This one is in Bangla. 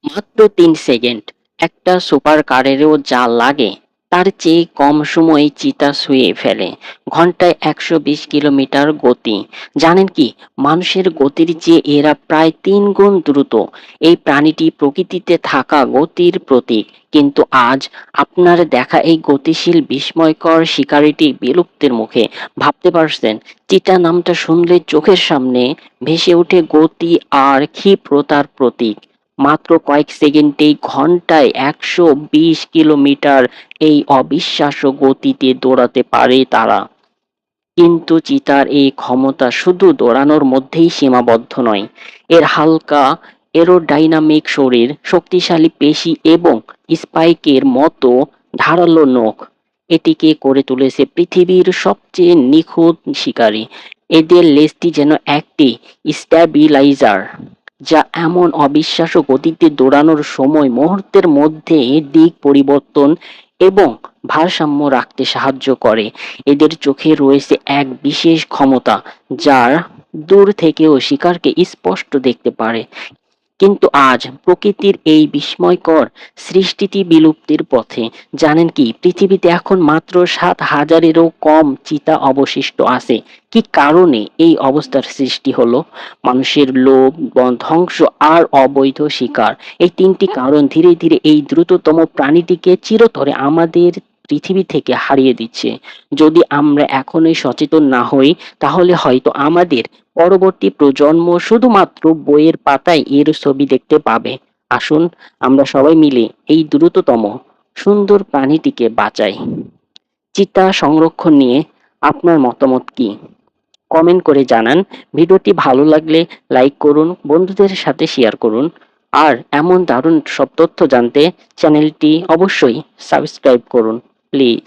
মাত্র ৩ সেকেন্ড। একটা সুপার কারেরও যা লাগে তার চেয়ে কম সময়ে চিতা ছুঁয়ে ফেলে। ঘন্টায় ১২০ কিলোমিটার গতি। জানেন কি, মানুষের গতির চেয়ে এরা প্রায় ৩ গুণ দ্রুত। এই প্রাণীটি প্রকৃতিতে থাকা গতির প্রতীক। কিন্তু আজ আপনার দেখা এই গতিশীল বিস্ময়কর শিকারীটি বিলুপ্তির মুখে। ভাবতে পারছেন, চিতা নামটা শুনলে চোখের সামনে ভেসে ওঠে গতি আর ক্ষিপ্রতার প্রতীক। মাত্র কয়েক সেকেন্ডেই ঘন্টায় ১২০ কিলোমিটার এই অবিশ্বাস্য গতিতে দৌড়াতে পারে তারা। কিন্তু চিতার এই ক্ষমতা শুধু দৌড়ানোর মধ্যেই সীমাবদ্ধ নয়। এর হালকা এরোডাইনামিক শরীর, শক্তিশালী পেশি এবং স্পাইকের মতো ধারালো নখ এটিকে করে তুলেছে পৃথিবীর সবচেয়ে নিখুঁত শিকারী। এদের লেজটি যেন একটি স্ট্যাবিলাইজার, যা এমন অবিশ্বাস্য গতিতে দৌড়ানোর সময় মুহূর্তের মধ্যে দিক পরিবর্তন এবং ভারসাম্য রাখতে সাহায্য করে। এদের চোখে রয়েছে এক বিশেষ ক্ষমতা, যার দূর থেকেও শিকারকে স্পষ্ট দেখতে পারে। কিন্তু আজ প্রকৃতির এই বিস্ময়কর সৃষ্টিটি বিলুপ্তির পথে। জানেন কি, পৃথিবীতে এখন মাত্র ৭,০০০-এরও কম চিতা অবশিষ্ট আছে। কি কারণে এই অবস্থার সৃষ্টি হলো? মানুষের লোভ, ধ্বংস আর অবৈধ শিকার। এই ৩টি কারণ ধীরে ধীরে এই দ্রুততম প্রাণীটিকে চিরতরে আমাদের পৃথিবী থেকে হারিয়ে দিচ্ছে। যদি আমরা এখনই সচেতন না হই, তাহলে হয়তো আমাদের পরবর্তী প্রজন্ম শুধুমাত্র বইয়ের পাতায় এর ছবি দেখতে পাবে। আসুন আমরা সবাই মিলে এই দ্রুততম সুন্দর প্রাণীটিকে বাঁচাই। চিতা সংরক্ষণ নিয়ে আপনার মতামত কি? কমেন্ট করে জানান। ভিডিওটি ভালো লাগলে লাইক করুন, বন্ধুদের সাথে শেয়ার করুন। আর এমন দারুণ সব তথ্য জানতে চ্যানেলটি অবশ্যই সাবস্ক্রাইব করুন প্লিজ।